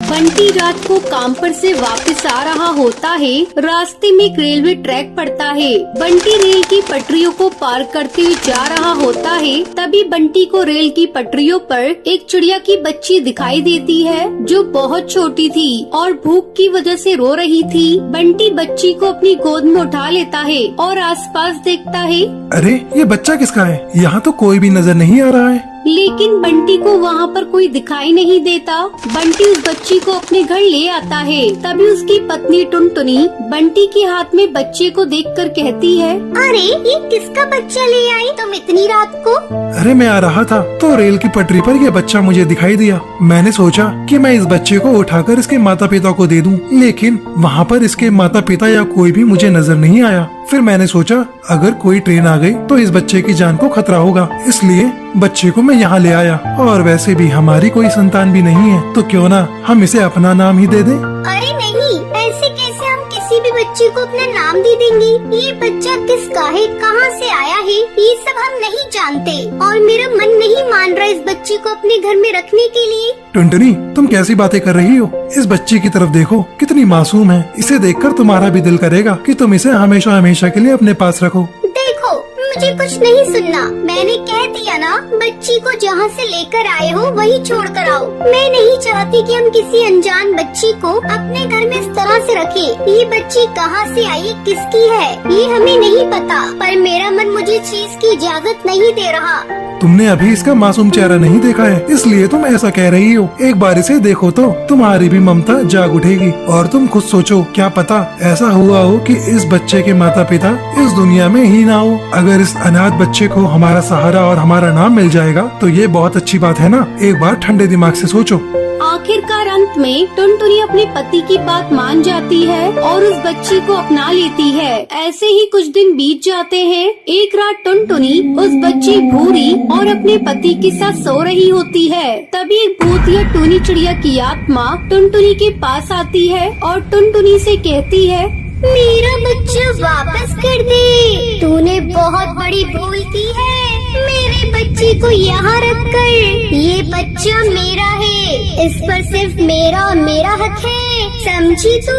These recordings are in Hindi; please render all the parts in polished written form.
बंटी रात को काम पर से वापस आ रहा होता है। रास्ते में एक रेलवे ट्रैक पड़ता है। बंटी रेल की पटरियों को पार करते हुए जा रहा होता है। तभी बंटी को रेल की पटरियों पर एक चिड़िया की बच्ची दिखाई देती है जो बहुत छोटी थी और भूख की वजह से रो रही थी। बंटी बच्ची को अपनी गोद में उठा लेता है और आसपास देखता है। अरे ये बच्चा किसका है? यहाँ तो कोई भी नजर नहीं आ रहा है। लेकिन बंटी को वहाँ पर कोई दिखाई नहीं देता। बंटी उस बच्ची को अपने घर ले आता है। तभी उसकी पत्नी टुनटुनी बंटी के हाथ में बच्चे को देखकर कहती है, अरे ये किसका बच्चा ले आई तुम इतनी रात को? अरे मैं आ रहा था तो रेल की पटरी पर ये बच्चा मुझे दिखाई दिया। मैंने सोचा कि मैं इस बच्चे को उठाकर इसके माता पिता को दे दूं, लेकिन वहाँ पर इसके माता पिता या कोई भी मुझे नजर नहीं आया। फिर मैंने सोचा अगर कोई ट्रेन आ गई तो इस बच्चे की जान को खतरा होगा, इसलिए बच्चे को मैं यहाँ ले आया। और वैसे भी हमारी कोई संतान भी नहीं है, तो क्यों ना हम इसे अपना नाम ही दे दें। अरे नहीं, ऐसे कैसे हम किसी भी बच्चे को अपना नाम दे देंगे? ये बच्चा किसका है, कहाँ से आया है, ये सब हम नहीं जानते और मेरा मन नहीं मान रहा इस बच्चे को अपने घर में रखने के लिए। टुनटुनी तुम कैसी बातें कर रही हो? इस बच्ची की तरफ देखो, कितनी मासूम है। इसे देखकर तुम्हारा भी दिल करेगा कि तुम इसे हमेशा हमेशा के लिए अपने पास रखो। देखो मुझे कुछ नहीं सुनना, मैंने कह दिया ना, बच्ची को जहाँ से लेकर आए हो वही छोड़ कर आओ। मैं नहीं चाहती कि हम किसी अनजान बच्ची को अपने घर में इस तरह से रखें। ये बच्ची कहाँ से आई, किसकी है, ये हमें नहीं पता, पर मेरा मन मुझे इस चीज की इजाजत नहीं दे रहा। तुमने अभी इसका मासूम चेहरा नहीं देखा है, इसलिए तुम ऐसा कह रही हो। एक बार इसे देखो तो तुम्हारी भी ममता जाग उठेगी। और तुम खुद सोचो, क्या पता ऐसा हुआ हो कि इस बच्चे के माता पिता इस दुनिया में ही ना हो। अगर इस अनाथ बच्चे को हमारा सहारा और हमारा नाम मिल जाएगा तो ये बहुत अच्छी बात है ना। एक बार ठंडे दिमाग से सोचो। आखिरकार अंत में टुनटुनी अपने पति की बात मान जाती है और उस बच्ची को अपना लेती है। ऐसे ही कुछ दिन बीत जाते हैं। एक रात टुनटुनी उस बच्ची भूरी और अपने पति के साथ सो रही होती है। तभी एक भूत या टूनी चिड़िया की आत्मा टुनटुनी के पास आती है और टुनटुनी से कहती है, मेरा बच्चा वापस कर दे, तूने बहुत बड़ी भूल की है। मेरे बच्चे को यहाँ रख कर, ये बच्चा मेरा है, इस पर सिर्फ मेरा और मेरा हक है, समझी तू?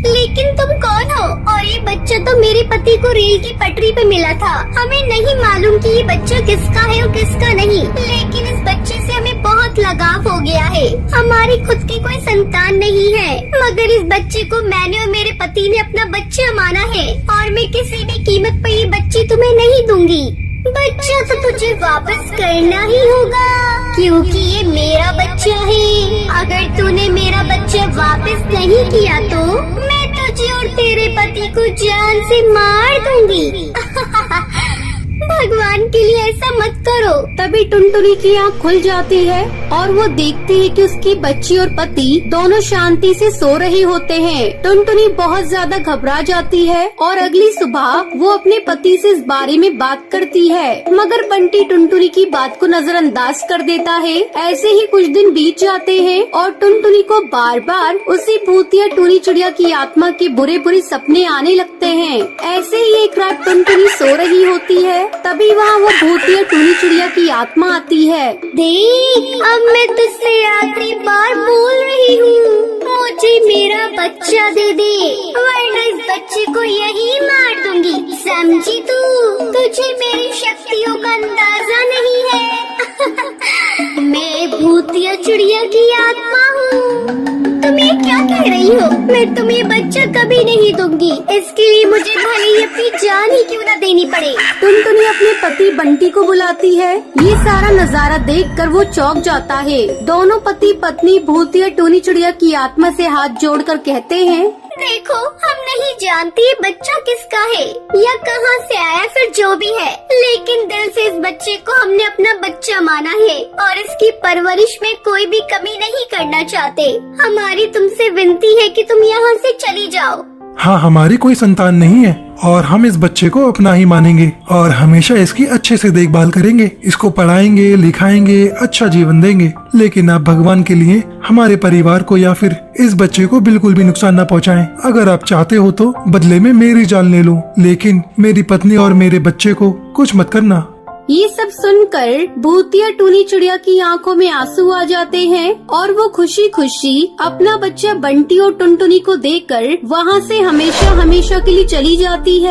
लेकिन तुम कौन हो? और ये बच्चा तो मेरे पति को रेल की पटरी पे मिला था। हमें नहीं मालूम कि ये बच्चा किसका है और किसका नहीं, लेकिन इस बच्चे से हमें बहुत लगाव हो गया है। हमारी खुद की कोई संतान नहीं है, मगर इस बच्चे को मैंने और मेरे पति ने अपना बच्चा माना है और मैं किसी भी कीमत पर ये बच्ची तुम्हें नहीं दूंगी। बच्चा तो तुझे वापस करना ही होगा, क्योंकि ये मेरा बच्चा है। अगर तूने मेरा बच्चा वापस नहीं किया तो मैं तुझे और तेरे पति को जान से मार दूंगी। भगवान के लिए ऐसा मत करो। तभी टुनटुनी की आँख खुल जाती है और वो देखती है कि उसकी बच्ची और पति दोनों शांति से सो रहे होते हैं। टुनटुनी बहुत ज्यादा घबरा जाती है और अगली सुबह वो अपने पति से इस बारे में बात करती है, मगर बंटी टुनटुनी की बात को नजरअंदाज कर देता है। ऐसे ही कुछ दिन बीत जाते हैं और टुनटुनी को बार बार उसी भूत या टूनी चिड़िया की आत्मा के बुरे बुरे सपने आने लगते हैं। ऐसे ही एक रात टुनटुनी सो रही होती है, तभी वहाँ वो भूत या टूनी चिड़िया की आत्मा आती है। देख, अब मैं तुझसे आखिरी बार बोल रही हूँ, मुझे मेरा बच्चा दे दे, वरना इस बच्चे को यही मार दूंगी, समझी तू? तुझे मेरी शक्तियों का अंदाजा नहीं है। मैं भूत या चिड़िया की आत्मा हूँ। तुम ये क्या कह रही हो? मैं तुम्हें बच्चा कभी नहीं दूंगी, इसके लिए मुझे भले ही अपनी जान ही क्यों न देनी पड़े। टुनटुनी अपने पति बंटी को बुलाती है। ये सारा नजारा देखकर वो चौंक जाता है। दोनों पति पत्नी भूत या टूनी चिड़िया की आत्मा से हाथ जोड़कर कहते हैं, देखो, हम नहीं जानते ये बच्चा किसका है या कहाँ से आया, फिर जो भी है, लेकिन दिल से इस बच्चे को हमने अपना बच्चा माना है और इसकी परवरिश में कोई भी कमी नहीं करना चाहते। हमारी तुमसे विनती है कि तुम यहाँ से चली जाओ। हाँ, हमारी कोई संतान नहीं है और हम इस बच्चे को अपना ही मानेंगे और हमेशा इसकी अच्छे से देखभाल करेंगे, इसको पढ़ाएंगे, लिखाएंगे, अच्छा जीवन देंगे। लेकिन आप भगवान के लिए हमारे परिवार को या फिर इस बच्चे को बिल्कुल भी नुकसान न पहुंचाएं। अगर आप चाहते हो तो बदले में मेरी जान ले लो, लेकिन मेरी पत्नी और मेरे बच्चे को कुछ मत करना। ये सब सुनकर भूतिया टूनी चिड़िया की आंखों में आंसू आ जाते हैं और वो खुशी खुशी अपना बच्चा बंटी और टुनटुनी को देकर वहाँ से हमेशा हमेशा के लिए चली जाती है।